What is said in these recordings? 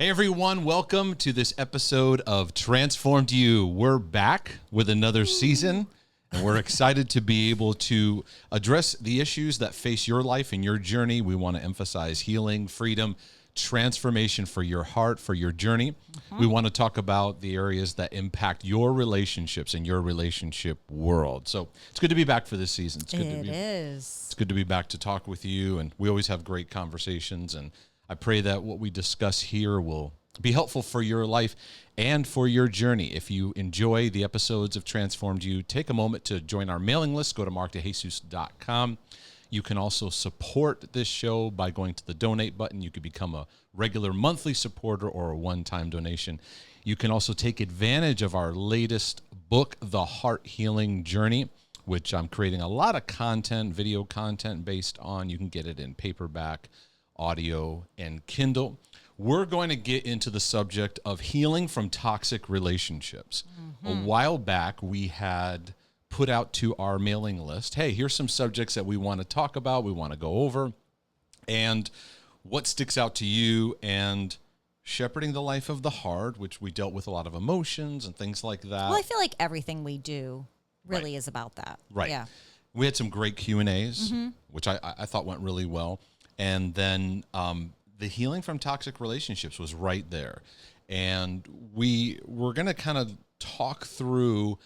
Hey everyone, welcome to this episode of Transformed You. We're back with another season, and we're excited to be able to address the issues that face your life and your journey. We want to emphasize healing, freedom, transformation for your heart, for your journey. We want to talk about the areas that impact your relationships and your relationship world. So it's good to be back for this season. It's good to be back to talk with you, and we always have great conversations, and I pray that what we discuss here will be helpful for your life and for your journey. If you enjoy the episodes of Transformed You, take a moment to join our mailing list. Go to markdejesus.com. You can also support this show by going to the donate button. You could become a regular monthly supporter or a one-time donation. You can also take advantage of our latest book, The Heart Healing Journey, which I'm creating a lot of content, video content based on. You can get it in paperback, audio, and Kindle. We're going to get into the subject of healing from toxic relationships. A while back, we had put out to our mailing list, hey, here's some subjects that we want to talk about, we want to go over, and what sticks out to you, and shepherding the life of the heart, which we dealt with a lot of emotions and things like that. Well, I feel like everything we do really is about that. Right. Yeah. We had some great Q&As, which I thought went really well. And then the healing from toxic relationships was right there. And we're going to kind of talk through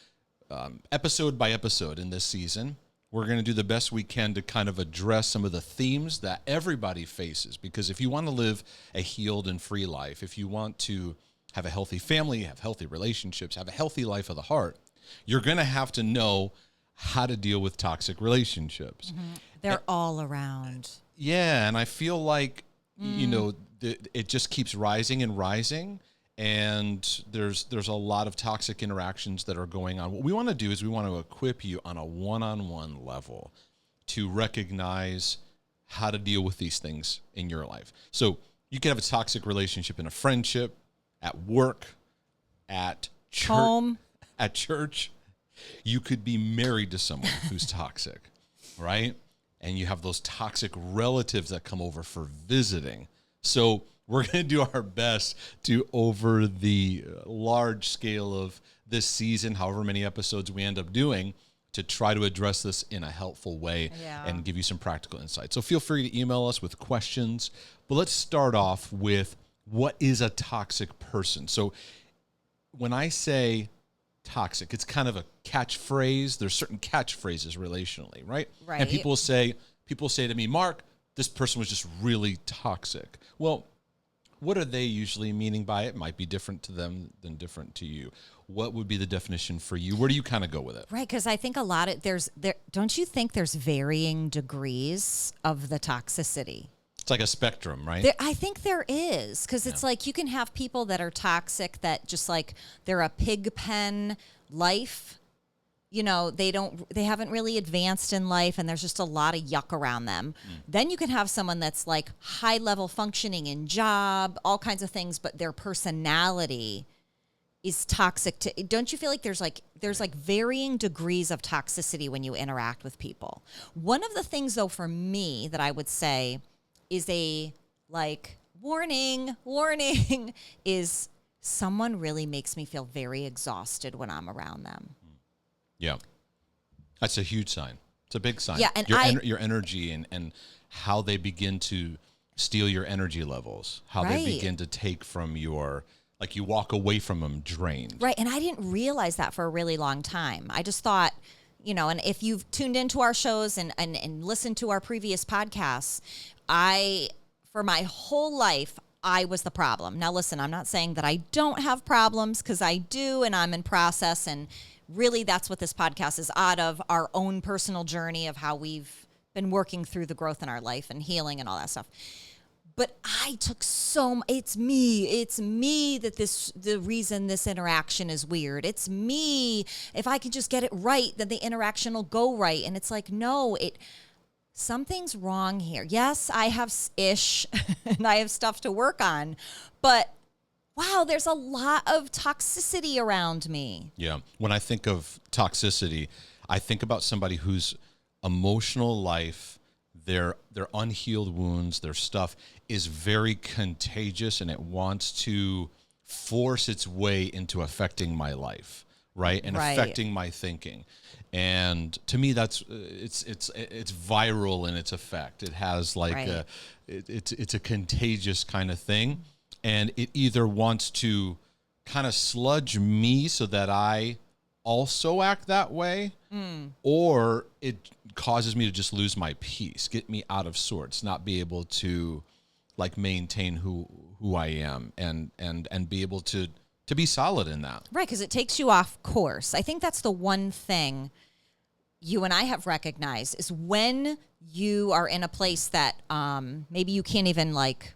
episode by episode in this season. We're going to do the best we can to kind of address some of the themes that everybody faces. Because if you want to live a healed and free life, if you want to have a healthy family, have healthy relationships, have a healthy life of the heart, you're going to have to know how to deal with toxic relationships. They're all around. Yeah, and I feel like, you know, it just keeps rising and rising, and there's a lot of toxic interactions that are going on. What we want to do is we want to equip you on a one-on-one level to recognize how to deal with these things in your life. So you can have a toxic relationship in a friendship, at work, at church, Home. at church. You could be married to someone who's toxic, right? And you have those toxic relatives that come over for visiting. So we're going to do our best to, over the large scale of this season, however many episodes we end up doing, to try to address this in a helpful way and give you some practical insight. So feel free to email us with questions. But let's start off with, what is a toxic person? So when I say toxic, it's kind of a catchphrase. There's certain catchphrases relationally, right? Right. And people say to me, Mark, this person was just really toxic. Well, what are they usually meaning by it? It might be different to them than different to you. What would be the definition for you? Where do you kind of go with it? Right, because I think a lot of don't you think there's varying degrees of the toxicity? It's like a spectrum, right? I think there is, because it's like you can have people that are toxic that just like they're a pig pen life. You know, they haven't really advanced in life, and there's just a lot of yuck around them. Then you can have someone that's like high level functioning in job, all kinds of things, but their personality is toxic to. Don't you feel like there's varying degrees of toxicity when you interact with people? One of the things though for me that I would say is a like warning is someone really makes me feel very exhausted when I'm around them. Yeah. That's a huge sign. It's a big sign. Yeah, and your energy and how they begin to steal your energy levels, how they begin to take from your, like you walk away from them drained. Right, and I didn't realize that for a really long time. I just thought, you know, and if you've tuned into our shows and listened to our previous podcasts, for my whole life, I was the problem. Now, listen, I'm not saying that I don't have problems, because I do, and I'm in process, and really that's what this podcast is out of, our own personal journey of how we've been working through the growth in our life and healing and all that stuff. But I took it's me that the reason this interaction is weird. It's me. If I can just get it right, then the interaction will go right. And it's like, no, something's wrong here. Yes, I have ish and I have stuff to work on, but wow, there's a lot of toxicity around me. Yeah. When I think of toxicity, I think about somebody whose emotional life, their unhealed wounds, their stuff is very contagious, and it wants to force its way into affecting my life, right? And affecting my thinking. And to me, that's it's viral in its effect. It has like it's a contagious kind of thing, and it either wants to kind of sludge me so that I also act that way, or it causes me to just lose my peace, get me out of sorts, not be able to like maintain who I am and be able to be solid in that. Right, because it takes you off course. I think that's the one thing you and I have recognized is when you are in a place that maybe you can't even like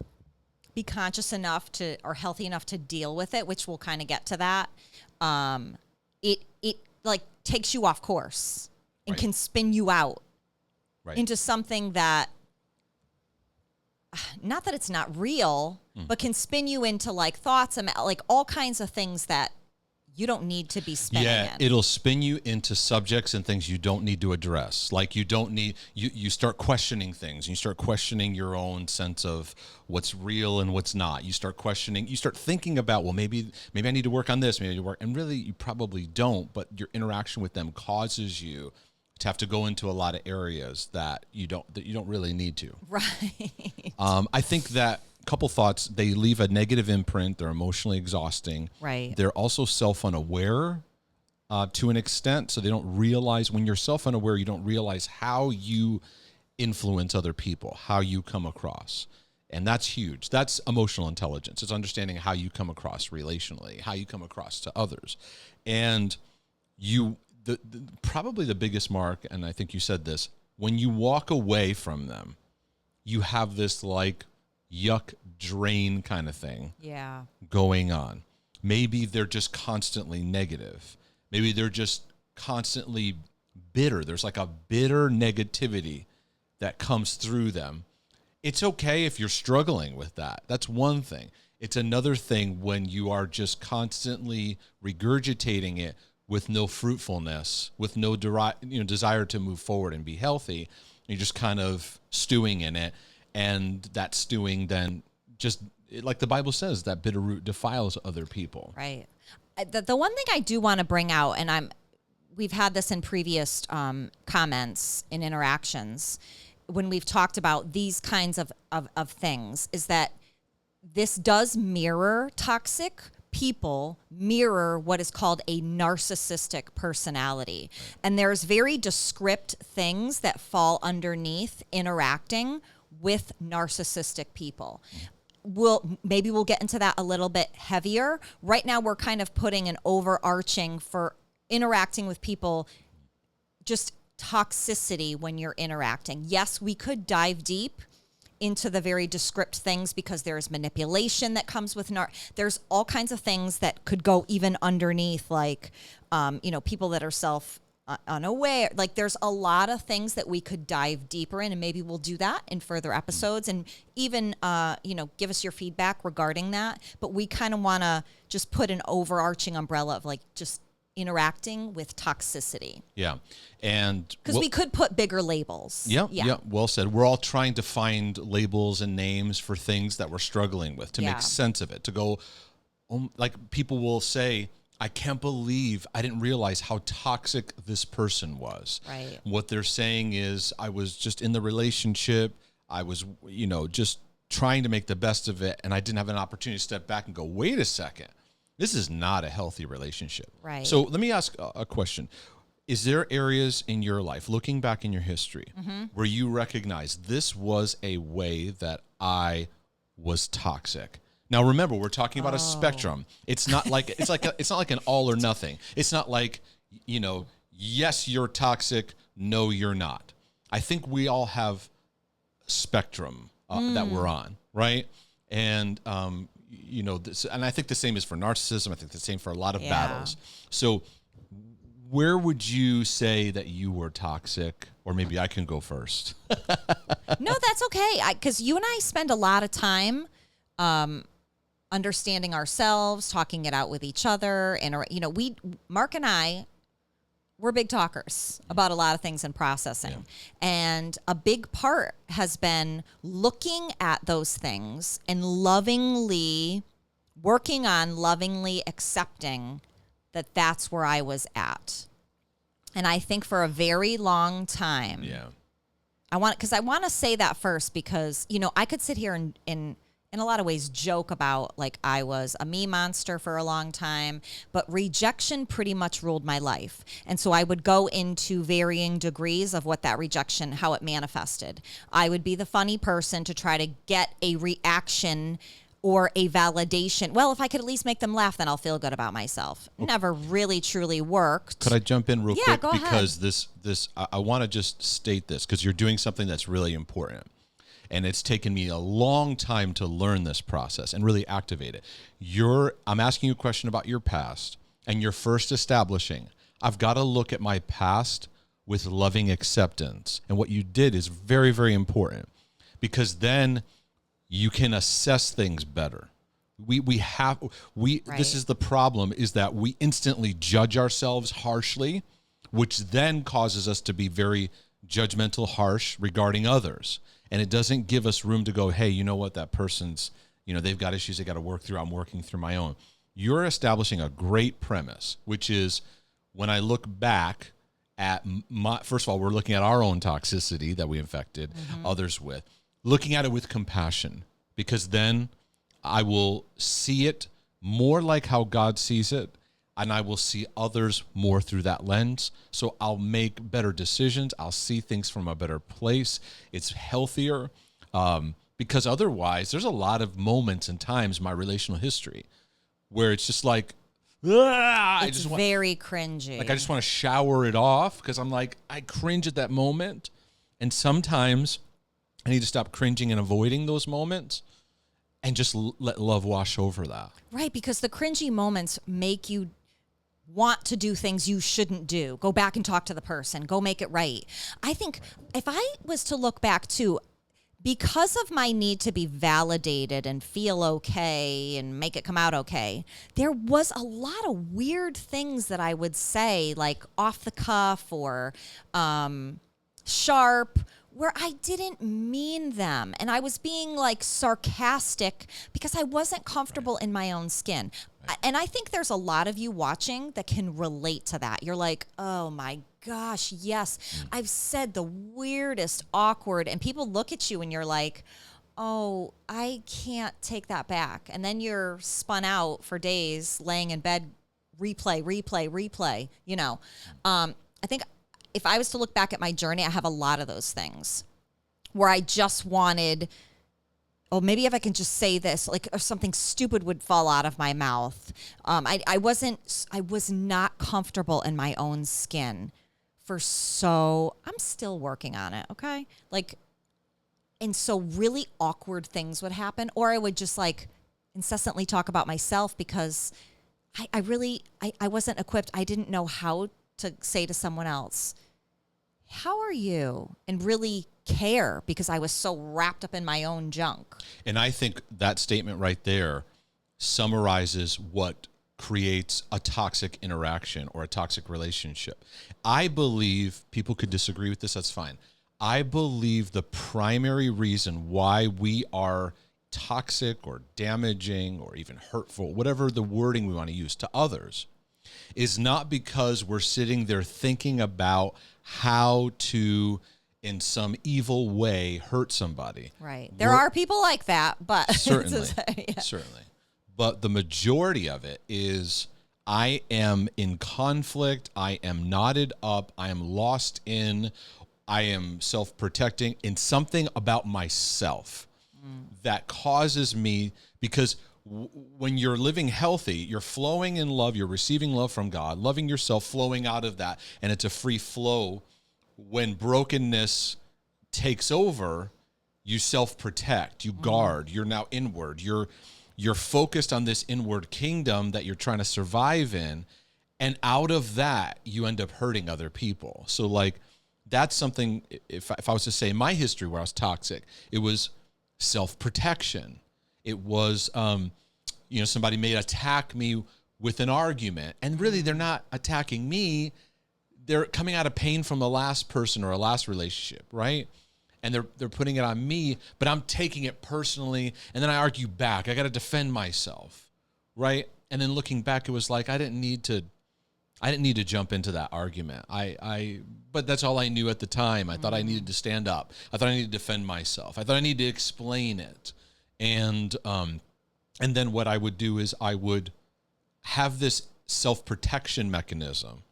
be conscious enough to or healthy enough to deal with it, which we'll kind of get to that. It like takes you off course and can spin you out into something that, not that it's not real, but can spin you into like thoughts and like all kinds of things that you don't need to be spinning in. It'll spin you into subjects and things you don't need to address. Like you don't need, you start questioning things. You start questioning your own sense of what's real and what's not. You start questioning, you start thinking about, well, maybe I need to work on this, maybe I need to work. And really you probably don't, but your interaction with them causes you to have to go into a lot of areas that you don't really need to. Right. I think that couple thoughts, they leave a negative imprint. They're emotionally exhausting. Right. They're also self-unaware to an extent. So they don't realize, when you're self-unaware, you don't realize how you influence other people, how you come across. And that's huge. That's emotional intelligence. It's understanding how you come across relationally, how you come across to others. And probably the biggest mark, and I think you said this, when you walk away from them, you have this like yuck drain kind of thing going on. Maybe they're just constantly negative. Maybe they're just constantly bitter. There's like a bitter negativity that comes through them. It's okay if you're struggling with that. That's one thing. It's another thing when you are just constantly regurgitating it with no fruitfulness, with no desire to move forward and be healthy. You're just kind of stewing in it. And that stewing then just, like the Bible says, that bitter root defiles other people. Right. The one thing I do want to bring out, and we've had this in previous comments in interactions when we've talked about these kinds of things, is that this does mirror toxic people mirror what is called a narcissistic personality. And there's very descript things that fall underneath interacting with narcissistic people. Maybe we'll get into that a little bit heavier. Right now, we're kind of putting an overarching for interacting with people, just toxicity when you're interacting. Yes, we could dive deep into the very descript things because there's manipulation that comes with there's all kinds of things that could go even underneath, like, people that are unaware. Like there's a lot of things that we could dive deeper in, and maybe we'll do that in further episodes, and even give us your feedback regarding that. But we kind of want to just put an overarching umbrella of like just interacting with toxicity. Yeah. And because we could put bigger labels. Yeah. Well said. We're all trying to find labels and names for things that we're struggling with to make sense of it, to go, like people will say, I can't believe I didn't realize how toxic this person was. Right. What they're saying is, I was just in the relationship. I was, just trying to make the best of it. And I didn't have an opportunity to step back and go, wait a second, this is not a healthy relationship. Right. So let me ask a question. Is there areas in your life, looking back in your history, where you recognize this was a way that I was toxic? Now, remember, we're talking about a spectrum. It's not like it's not like an all or nothing. It's not like, yes, you're toxic. No, you're not. I think we all have spectrum that we're on, right? And and I think the same is for narcissism. I think the same for a lot of battles. So, where would you say that you were toxic? Or maybe I can go first. No, that's okay. Because you and I spend a lot of time understanding ourselves, talking it out with each other. And, Mark and I we're big talkers about a lot of things in processing. And a big part has been looking at those things and working on lovingly accepting that that's where I was at. And I think for a very long time, I want to say that first because, I could sit here and in a lot of ways joke about like I was a me monster for a long time, but rejection pretty much ruled my life. And so I would go into varying degrees of what that rejection, how it manifested. I would be the funny person to try to get a reaction or a validation. Well, if I could at least make them laugh, then I'll feel good about myself. Never really truly worked. Could I jump in real quick? Go ahead. Because I want to just state this because you're doing something that's really important. And it's taken me a long time to learn this process and really activate it. I'm asking you a question about your past, and you're first establishing, I've got to look at my past with loving acceptance. And what you did is very, very important because then you can assess things better. This is the problem, is that we instantly judge ourselves harshly, which then causes us to be very judgmental, harsh regarding others. And it doesn't give us room to go, hey, you know what, that person's, they've got issues they got to work through. I'm working through my own. You're establishing a great premise, which is when I look back at first of all, we're looking at our own toxicity that we infected others with, looking at it with compassion, because then I will see it more like how God sees it, and I will see others more through that lens. So I'll make better decisions. I'll see things from a better place. It's healthier because otherwise there's a lot of moments and times in my relational history where it's just like, it's very cringy. Like I just want to shower it off because I'm like, I cringe at that moment. And sometimes I need to stop cringing and avoiding those moments and just let love wash over that. Right, because the cringy moments make you want to do things you shouldn't do. Go back and talk to the person. Go make it right. I think if I was to look back too, because of my need to be validated and feel okay and make it come out okay, there was a lot of weird things that I would say, like off the cuff or sharp, where I didn't mean them. And I was being like sarcastic because I wasn't comfortable in my own skin. And I think there's a lot of you watching that can relate to that. You're like, oh my gosh, yes, I've said the weirdest, awkward, and people look at you and you're like, oh, I can't take that back. And then you're spun out for days laying in bed, replay. I think if I was to look back at my journey, I have a lot of those things where I just wanted, oh, maybe if I can just say this, like, or something stupid would fall out of my mouth. I was not comfortable in my own skin I'm still working on it. Okay. And so really awkward things would happen, or I would just like incessantly talk about myself because I wasn't equipped. I didn't know how to say to someone else, how are you? And really care because I was so wrapped up in my own junk. And I think that statement right there summarizes what creates a toxic interaction or a toxic relationship. I believe people could disagree with this. That's fine. I believe the primary reason why we are toxic or damaging or even hurtful, whatever the wording we want to use, to others, is not because we're sitting there thinking about how to, in some evil way, hurt somebody. Right. There are people like that, but certainly. But the majority of it is I am in conflict, I am knotted up, I am lost in, I am self-protecting in something about myself that causes me, because when you're living healthy, you're flowing in love, you're receiving love from God, loving yourself, flowing out of that, and it's a free flow. When brokenness takes over, you self-protect, you guard, you're now inward, you're focused on this inward kingdom that you're trying to survive in, and out of that, you end up hurting other people. So like, that's something, if I was to say in my history where I was toxic, it was self-protection. It was, somebody may attack me with an argument, and really they're not attacking me. they're coming out of pain from the last person or a last relationship, right? And they're putting it on me, but I'm taking it personally, and then I argue back. I got to defend myself, right? And then looking back, it was like I didn't need to jump into that argument. But that's all I knew at the time. I thought I needed to stand up. I thought I needed to defend myself. I thought I needed to explain it. And then what I would do is I would have this self-protection mechanism.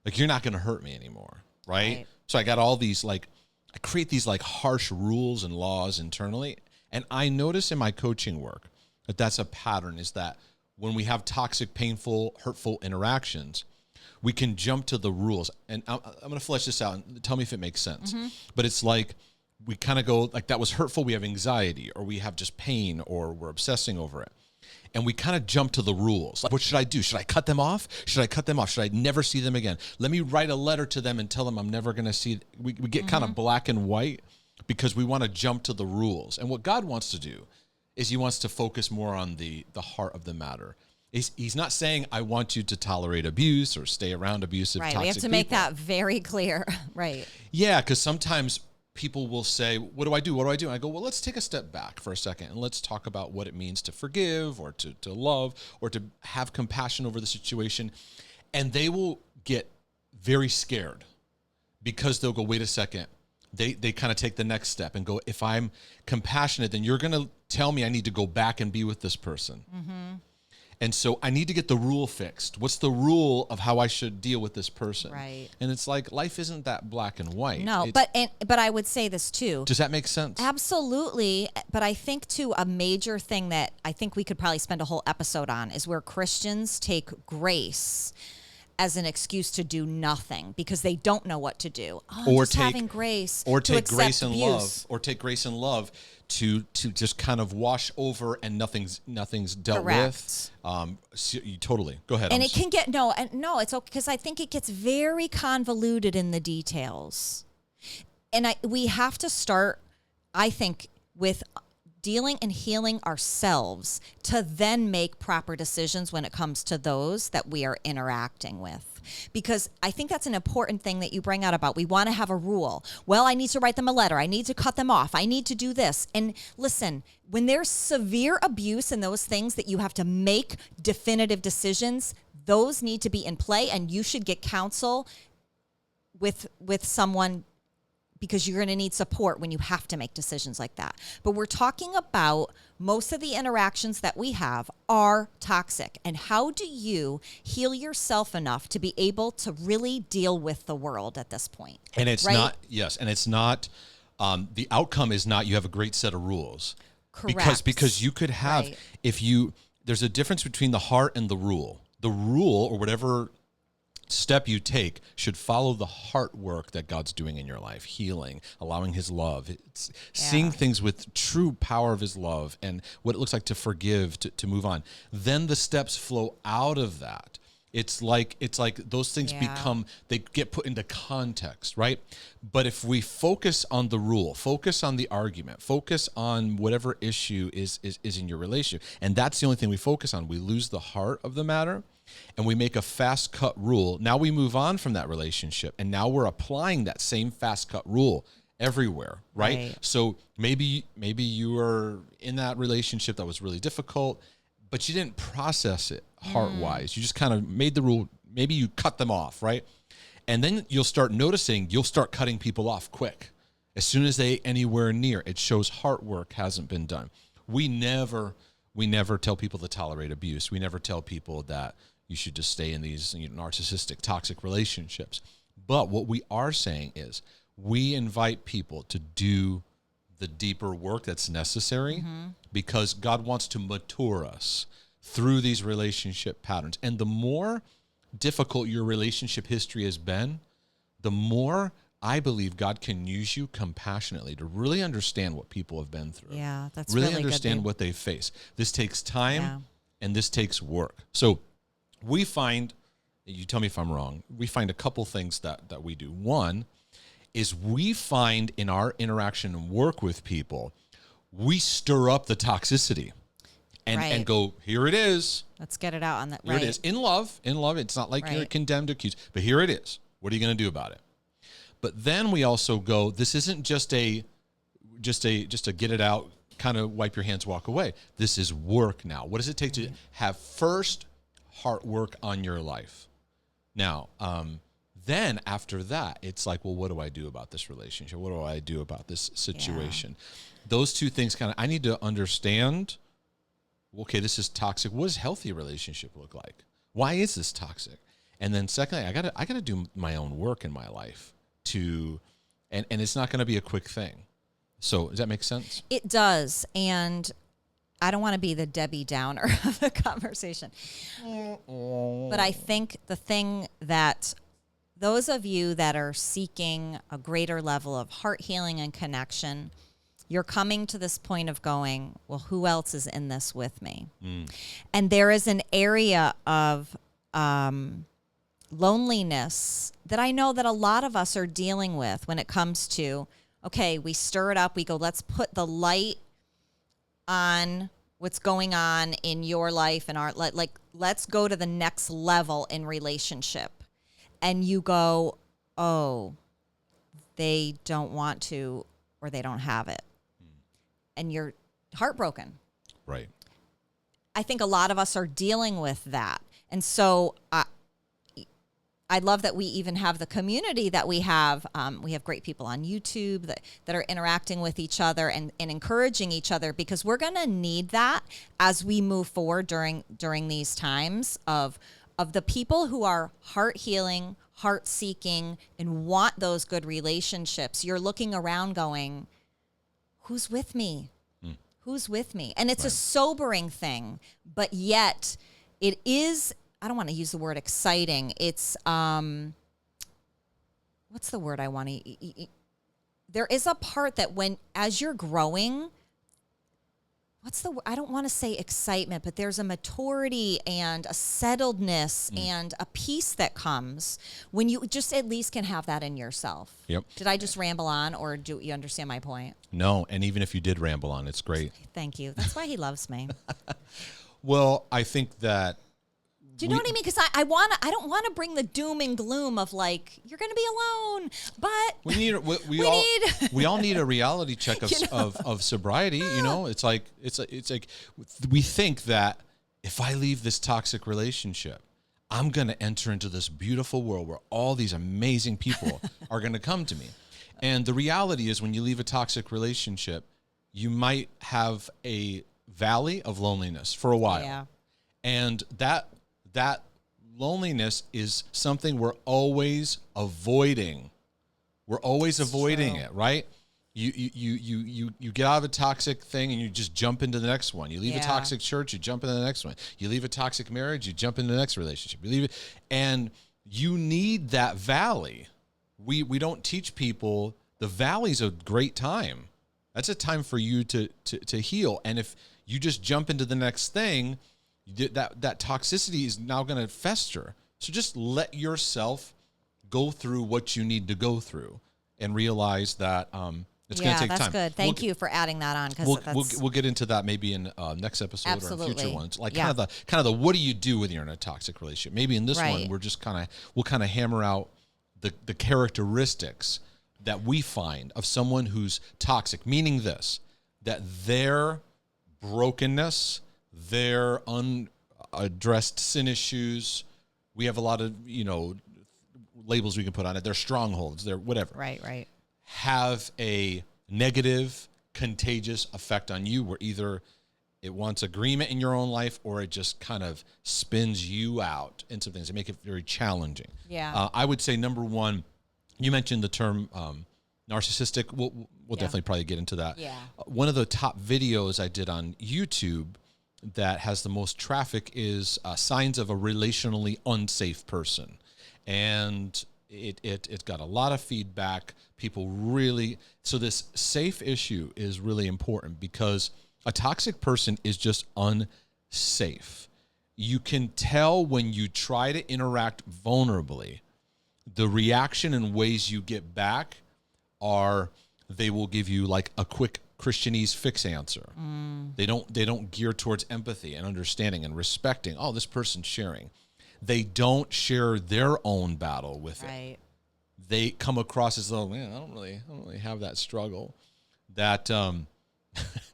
Like, you're not going to hurt me anymore, right? So I got all these, like, I create these like harsh rules and laws internally. And I notice in my coaching work that that's a pattern, is that when we have toxic, painful, hurtful interactions, we can jump to the rules. And I'm going to flesh this out and tell me if it makes sense. But it's like we kind of go like, that was hurtful. We have anxiety, or we have just pain, or we're obsessing over it. And we kind of jump to the rules. Like, what should I do? Should I cut them off? Should I cut them off? Should I never see them again? Let me write a letter to them and tell them I'm never going to see. We get kind of black and white because we want to jump to the rules. And what God wants to do is he wants to focus more on the heart of the matter. He's not saying, I want you to tolerate abuse or stay around abusive, toxic people. Right, we have to make that very clear. Right. Yeah, because sometimes people will say, what do I do? What do I do? And I go, well, let's take a step back for a second and let's talk about what it means to forgive, or to love, or to have compassion over the situation. And they will get very scared because they'll go, wait a second. They kind of take the next step and go, if I'm compassionate, then you're going to tell me I need to go back and be with this person. And so I need to get the rule fixed. What's the rule of how I should deal with this person? Right. And it's like, life isn't that black and white. No, but I would say this too. Does that make sense? Absolutely. But I think too, a major thing that I think we could probably spend a whole episode on is where Christians take grace as an excuse to do nothing because they don't know what to do. Oh, or just having grace. Or to take grace and abuse. love. Or take grace and love to just kind of wash over, and nothing's dealt Correct. with. So you totally go ahead. And it can get no, it's okay, because I think it gets very convoluted in the details. And we have to start, I think, with dealing and healing ourselves to then make proper decisions when it comes to those that we are interacting with. Because I think that's an important thing that you bring out about we want to have a rule. Well, I need to write them a letter. I need to cut them off. I need to do this. And listen, when there's severe abuse and those things that you have to make definitive decisions, those need to be in play, and you should get counsel with someone, because you're going to need support when you have to make decisions like that. But we're talking about most of the interactions that we have are toxic. And how do you heal yourself enough to be able to really deal with the world at this point? And it's right? not, yes, and it's not, the outcome is not you have a great set of rules. Correct. Because you could have, right. There's a difference between the heart and the rule. The rule, or whatever step you take, should follow the heart work that God's doing in your life, healing, allowing his love. It's seeing things with true power of his love and what it looks like to forgive, to move on. Then the steps flow out of that. It's like those things they get put into context, right? But if we focus on the rule, focus on the argument, focus on whatever issue is in your relationship, and that's the only thing we focus on, we lose the heart of the matter. And we make a fast cut rule. Now we move on from that relationship, and now we're applying that same fast cut rule everywhere, right? So maybe you were in that relationship that was really difficult, but you didn't process it heart-wise. You just kind of made the rule. Maybe you cut them off, right? And then you'll start noticing, you'll start cutting people off quick. As soon as they anywhere near, it shows heart work hasn't been done. We never tell people to tolerate abuse. We never tell people that you should just stay in these narcissistic, toxic relationships. But what we are saying is we invite people to do the deeper work that's necessary because God wants to mature us through these relationship patterns. And the more difficult your relationship history has been, the more I believe God can use you compassionately to really understand what people have been through. Yeah, that's really really understand good. what they face. This takes time and this takes work. So we find, you tell me if I'm wrong, we find a couple things that we do. One is we find in our interaction and work with people, we stir up the toxicity and go, here it is. Let's get it out on that. Here it is. In love. It's not like you're condemned, accused, but here it is. What are you going to do about it? But then we also go, this isn't just a get it out, kind of wipe your hands, walk away. This is work now. What does it take to have first heart work on your life? Now, then after that, it's like, well, what do I do about this relationship? What do I do about this situation? Yeah. Those two things I need to understand, okay, this is toxic. What does healthy relationship look like? Why is this toxic? And then secondly, I gotta do my own work in my life and it's not going to be a quick thing. So does that make sense? It does. And I don't want to be the Debbie Downer of the conversation. But I think the thing that those of you that are seeking a greater level of heart healing and connection, you're coming to this point of going, well, who else is in this with me? And there is an area of loneliness that I know that a lot of us are dealing with when it comes to, okay, we stir it up. We go, let's put the light on what's going on in your life and our, like, let's go to the next level in relationship. And you go, oh, they don't want to, or they don't have it. And you're heartbroken. Right. I think a lot of us are dealing with that. And so I love that we even have the community that we have. We have great people on YouTube that are interacting with each other and encouraging each other, because we're going to need that as we move forward during these times of the people who are heart healing, heart seeking, and want those good relationships. You're looking around going, who's with me? Who's with me? And it's a sobering thing, but yet it is, I don't want to use the word exciting. It's, what's the word I want to, there is a part that as you're growing, I don't want to say excitement, but there's a maturity and a settledness and a peace that comes when you just at least can have that in yourself. Yep. Did I just ramble on, or do you understand my point? No, and even if you did ramble on, it's great. Thank you. That's why he loves me. Well, I think that, do you know what I mean? Because I don't want to bring the doom and gloom of like, you're going to be alone, but we all need a reality check of sobriety. You know, it's like we think that if I leave this toxic relationship, I'm going to enter into this beautiful world where all these amazing people are going to come to me. And the reality is, when you leave a toxic relationship, you might have a valley of loneliness for a while. Yeah. And that loneliness is something we're always avoiding. We're always avoiding it, right? You get out of a toxic thing and you just jump into the next one. You leave a toxic church, you jump into the next one. You leave a toxic marriage, you jump into the next relationship. You leave it, and you need that valley. We don't teach people the valley's a great time. That's a time for you to heal. And if you just jump into the next thing, that toxicity is now going to fester. So just let yourself go through what you need to go through and realize that it's going to take time. Yeah, that's good. Thank you for adding that on. We'll get into that maybe in next episode Absolutely. or in future ones. Like kind of the what do you do when you're in a toxic relationship? Maybe in this one we'll kind of hammer out the characteristics that we find of someone who's toxic, meaning that their brokenness, their unaddressed sin issues, we have a lot of, labels we can put on it. Their strongholds, their whatever. Right. Have a negative, contagious effect on you, where either it wants agreement in your own life or it just kind of spins you out into things that make it very challenging. Yeah. I would say, number one, you mentioned the term narcissistic. We'll definitely probably get into that. Yeah. One of the top videos I did on YouTube that has the most traffic is signs of a relationally unsafe person. And it got a lot of feedback. People really, so this safe issue is really important, because a toxic person is just unsafe. You can tell when you try to interact vulnerably, the reaction and ways you get back are they will give you like a quick Christianese fix answer. They don't gear towards empathy and understanding and respecting. Oh, this person's sharing. They don't share their own battle with it. they come across as though, man, I don't really have that struggle. That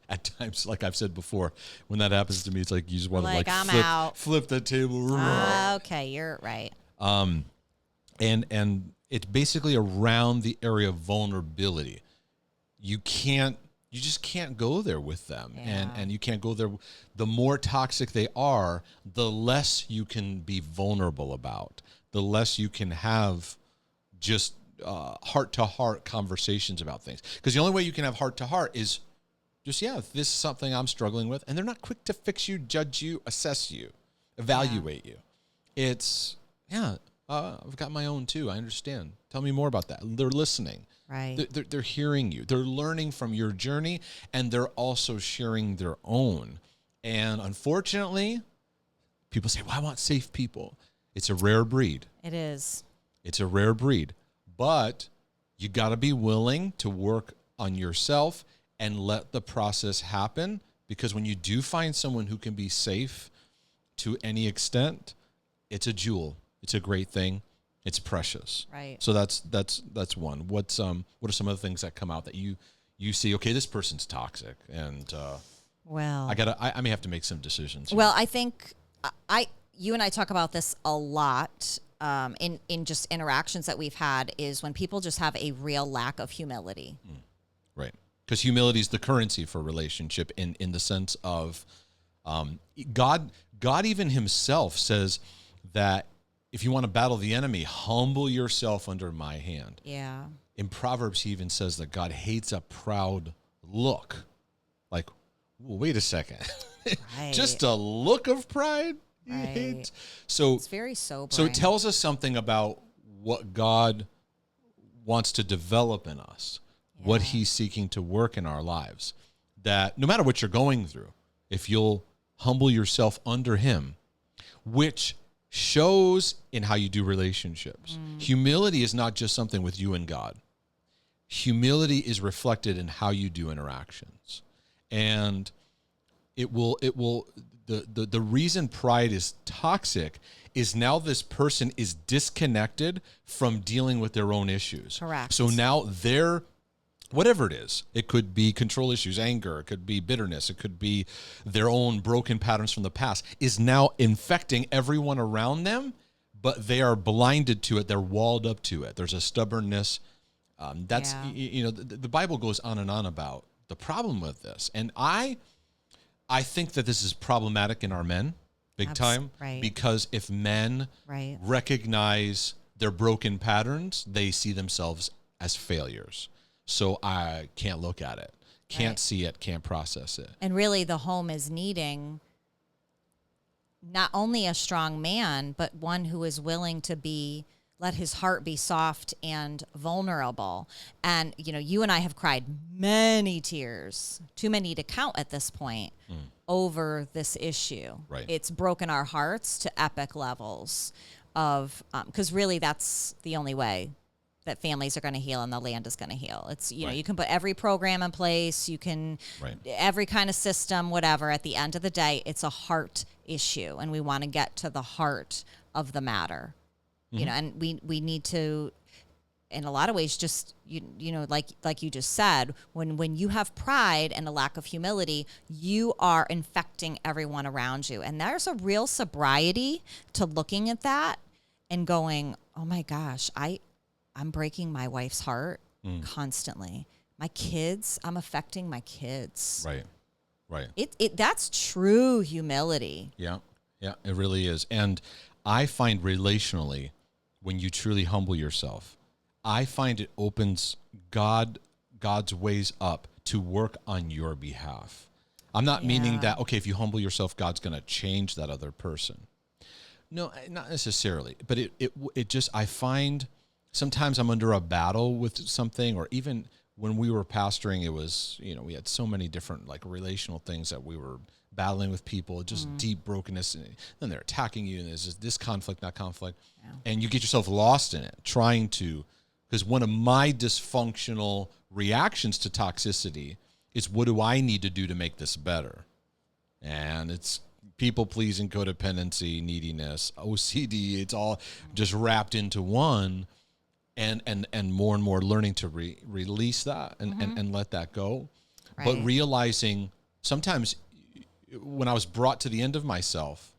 at times, like I've said before, when that happens to me, it's like you just want to Like, I'm out. flip the table. Okay, you're right. And it's basically around the area of vulnerability. You just can't go there with them. Yeah. And you can't go there. The more toxic they are, the less you can be vulnerable about, the less you can have just heart-to-heart conversations about things. Because the only way you can have heart-to-heart is just, this is something I'm struggling with. And they're not quick to fix you, judge you, assess you, evaluate you. It's, I've got my own too. I understand. Tell me more about that. They're listening. Right. They're hearing you. They're learning from your journey, and they're also sharing their own. And unfortunately, people say, well, I want safe people. It's a rare breed. It is. It's a rare breed. But you got to be willing to work on yourself and let the process happen, because when you do find someone who can be safe to any extent, it's a jewel. It's a great thing. It's precious. Right. So that's one. What are some of the things that come out that you see? Okay, this person's toxic, and Well, I may have to make some decisions. Well, I think you and I talk about this a lot in just interactions that we've had, is when people just have a real lack of humility. Right. Because humility is the currency for relationship in the sense of God even himself says that if you want to battle the enemy, humble yourself under my hand. Yeah. In Proverbs, he even says that God hates a proud look. Like, well, wait a second. Right. Just a look of pride? He Right. hates. So It's very sobering. So it tells us something about what God wants to develop in us, what he's seeking to work in our lives. That no matter what you're going through, if you'll humble yourself under him, which shows in how you do relationships. Humility is not just something with you and God. Humility is reflected in how you do interactions. And the reason pride is toxic is now this person is disconnected from dealing with their own issues. Correct. So now they're, whatever it is, it could be control issues, anger, it could be bitterness, it could be their own broken patterns from the past, is now infecting everyone around them, but they are blinded to it. They're walled up to it. There's a stubbornness. The Bible goes on and on about the problem with this. And I think that this is problematic in our men, big time, right. because if men Right. recognize their broken patterns, they see themselves as failures. So I can't look at it, can't see it, can't process it. And really, the home is needing not only a strong man, but one who is willing to let his heart be soft and vulnerable. And, you and I have cried many tears, too many to count at this point, over this issue. Right. It's broken our hearts to epic levels of, because really that's the only way that families are going to heal and the land is going to heal. It's, you can put every program in place, you can, every kind of system, whatever. At the end of the day, it's a heart issue, and we want to get to the heart of the matter. And we need to, in a lot of ways, just, like you just said, when you have pride and a lack of humility, you are infecting everyone around you. And there's a real sobriety to looking at that and going, oh my gosh, I'm breaking my wife's heart constantly. My kids, I'm affecting my kids. Right. That's true humility. Yeah, it really is. And I find relationally, when you truly humble yourself, I find it opens God's ways up to work on your behalf. I'm not meaning that, okay, if you humble yourself, God's going to change that other person. No, not necessarily. But it just, I find sometimes I'm under a battle with something, or even when we were pastoring, it was, we had so many different like relational things that we were battling with people, just deep brokenness, and then they're attacking you, and there's this conflict, not conflict, and you get yourself lost in it, because one of my dysfunctional reactions to toxicity is, what do I need to do to make this better? And it's people-pleasing, codependency, neediness, OCD, it's all just wrapped into one. and more learning to release that and let that go. Right. But realizing sometimes when I was brought to the end of myself,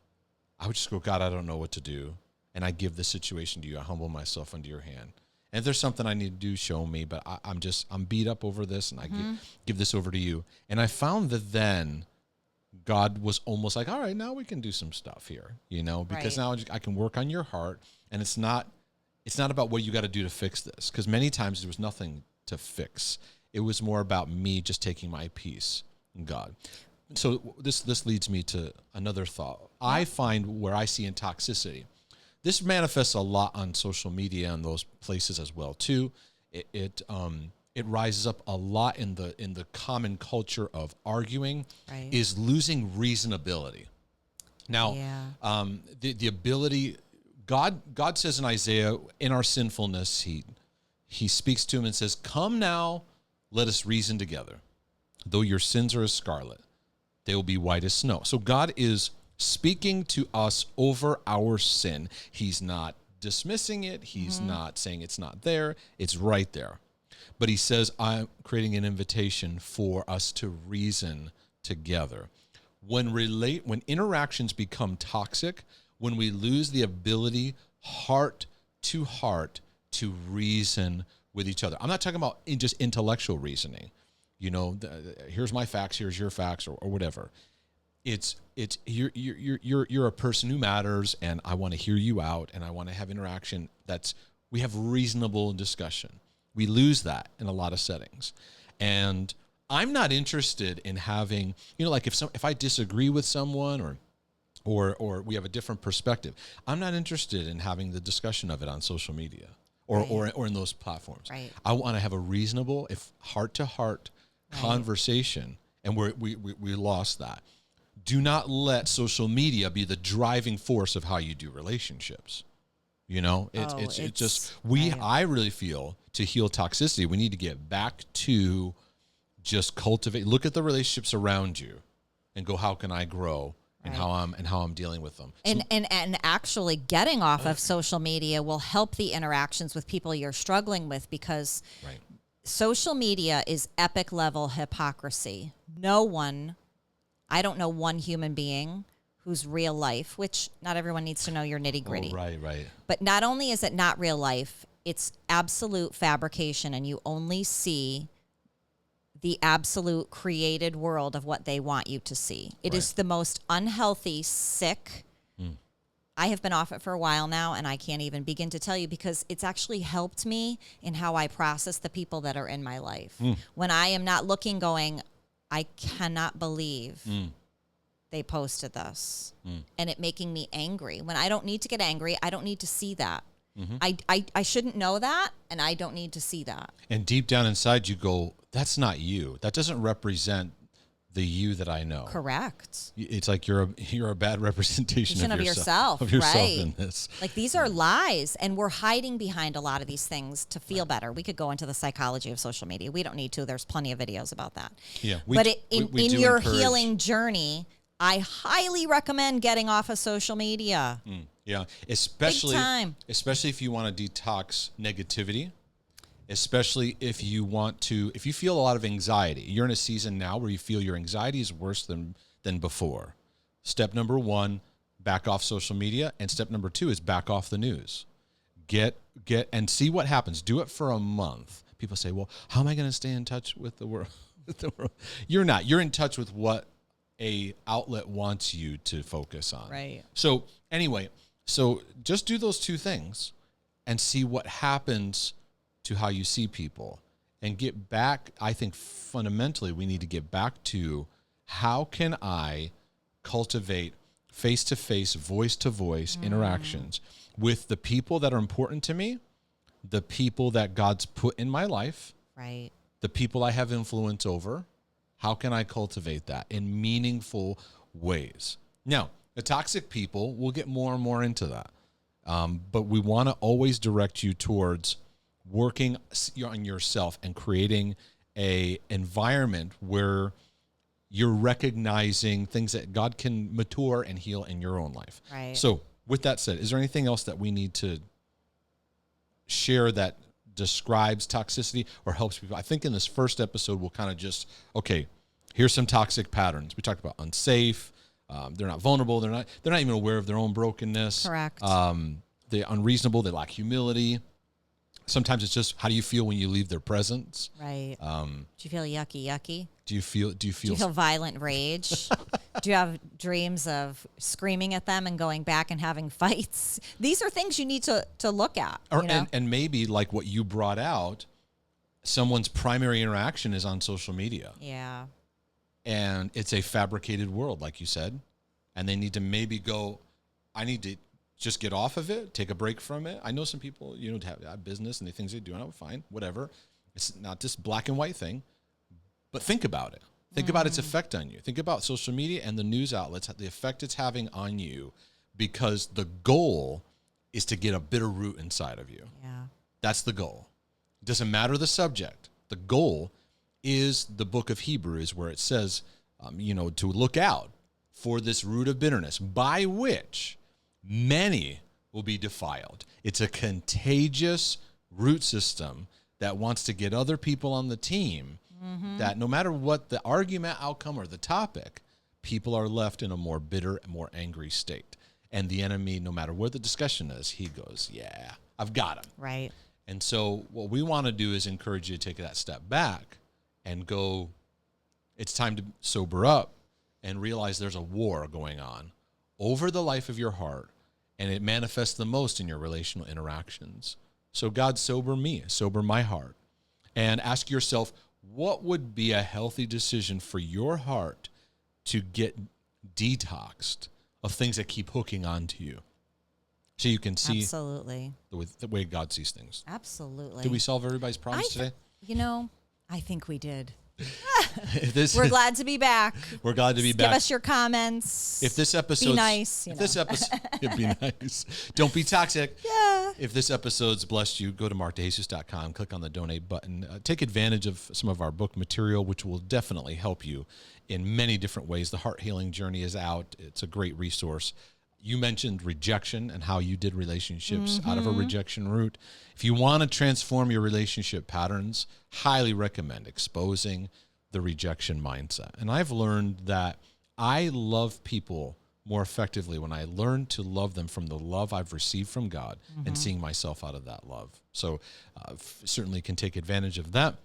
I would just go, God, I don't know what to do. And I give the situation to you. I humble myself under your hand. And if there's something I need to do, show me. But I'm beat up over this, and I give this over to you. And I found that then God was almost like, all right, now we can do some stuff here, because now I can work on your heart. And it's not about what you got to do to fix this. Because many times there was nothing to fix. It was more about me just taking my peace in God. So this leads me to another thought. Yeah. I find where I see in toxicity, this manifests a lot on social media and those places as well too. It rises up a lot in the common culture of arguing, is losing reasonability. Now, the ability, God says in Isaiah, in our sinfulness, he speaks to him and says, "Come now, let us reason together. Though your sins are as scarlet, they will be white as snow." So God is speaking to us over our sin. He's not dismissing it. He's not saying it's not there. It's right there. But he says, I'm creating an invitation for us to reason together. When interactions become toxic, when we lose the ability, heart to reason with each other. I'm not talking about just intellectual reasoning. Here's my facts, here's your facts, or whatever. It's you're a person who matters, and I want to hear you out, and I want to have interaction we have reasonable discussion. We lose that in a lot of settings. And I'm not interested in having, like if I disagree with someone or we have a different perspective, I'm not interested in having the discussion of it on social media or in those platforms. Right. I want to have a reasonable, heart to heart conversation, and we lost that. Do not let social media be the driving force of how you do relationships. I really feel to heal toxicity, we need to get back to just cultivate, look at the relationships around you and go, how can I grow and how I'm dealing with them. And actually getting off of social media will help the interactions with people you're struggling with, because social media is epic level hypocrisy. I don't know one human being who's real life, which not everyone needs to know your nitty gritty. Oh, right. But not only is it not real life, it's absolute fabrication, and you only see the absolute created world of what they want you to see. It is the most unhealthy, sick. I have been off it for a while now, and I can't even begin to tell you, because it's actually helped me in how I process the people that are in my life. When I am not looking, going, I cannot believe they posted this, and it making me angry. When I don't need to get angry, I don't need to see that. I shouldn't know that, and I don't need to see that. And deep down inside you go, that's not you. That doesn't represent the you that I know. Correct. It's like you're a bad representation of yourself in this. Like, these are lies, and we're hiding behind a lot of these things to feel better. We could go into the psychology of social media. We don't need to. There's plenty of videos about that. Yeah. In your healing journey, I highly recommend getting off of social media. Yeah, especially if you want to detox negativity, especially if you feel a lot of anxiety. You're in a season now where you feel your anxiety is worse than before. Step number 1, back off social media, and step number 2 is back off the news. Get and see what happens. Do it for a month. People say, "Well, how am I going to stay in touch with the world?" You're not. You're in touch with what a outlet wants you to focus on. Right. So anyway, just do those 2 things and see what happens to how you see people, and get back. I think fundamentally we need to get back to, how can I cultivate face-to-face, voice-to-voice interactions with the people that are important to me, the people that God's put in my life, the people I have influence over. How can I cultivate that in meaningful ways? Now, the toxic people, we'll get more and more into that. But we want to always direct you towards working on yourself and creating a environment where you're recognizing things that God can mature and heal in your own life. Right. So with that said, is there anything else that we need to share that describes toxicity or helps people. I think in this first episode, we'll kind of just, okay, here's some toxic patterns. We talked about unsafe. They're not vulnerable. They're not even aware of their own brokenness. Correct. They're unreasonable. They lack humility. Sometimes it's just, how do you feel when you leave their presence? Right. Do you feel yucky? Do you feel violent rage? Do you have dreams of screaming at them and going back and having fights? These are things you need to look at. And maybe like what you brought out, someone's primary interaction is on social media. Yeah. And it's a fabricated world, like you said. And they need to maybe go, I need to just get off of it, take a break from it. I know some people, have business and the things they do, and I'm fine, whatever. It's not this black and white thing, but think about it. Think about its effect on you. Think about social media and the news outlets, the effect it's having on you, because the goal is to get a bitter root inside of you. Yeah. That's the goal. It doesn't matter the subject. The goal is the book of Hebrews, where it says, to look out for this root of bitterness, by which many will be defiled. It's a contagious root system that wants to get other people on the team, that no matter what the argument outcome or the topic, people are left in a more bitter, more angry state. And the enemy, no matter what the discussion is, he goes, yeah, I've got him. Right. And so what we want to do is encourage you to take that step back and go, it's time to sober up and realize there's a war going on over the life of your heart, and it manifests the most in your relational interactions. So God, sober me, sober my heart, and ask yourself, what would be a healthy decision for your heart to get detoxed of things that keep hooking onto you? So you can see Absolutely. the way God sees things. Absolutely. Did we solve everybody's problems today? I think we did. We're glad to be back. We're glad to be back. Give us your comments. If this episode, be nice. This episode, be nice. Don't be toxic. Yeah. If this episode's blessed you, go to markdejesus.com, click on the donate button. Take advantage of some of our book material, which will definitely help you in many different ways. The Heart Healing Journey is out. It's a great resource. You mentioned rejection and how you did relationships out of a rejection route. If you want to transform your relationship patterns, highly recommend exposing the rejection mindset. And I've learned that I love people more effectively when I learn to love them from the love I've received from God and seeing myself out of that love. So certainly can take advantage of that.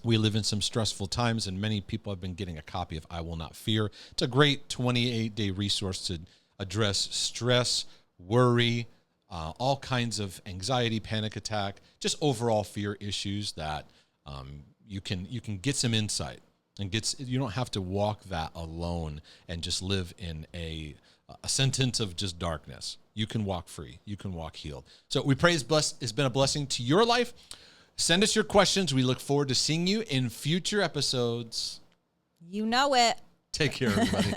We live in some stressful times, and many people have been getting a copy of I Will Not Fear. It's a great 28-day resource to address stress, worry, all kinds of anxiety, panic attack, just overall fear issues that you can get some insight and you don't have to walk that alone and just live in a sentence of just darkness. You can walk free. You can walk healed. So we pray it's been a blessing to your life. Send us your questions. We look forward to seeing you in future episodes. You know it. Take care, everybody.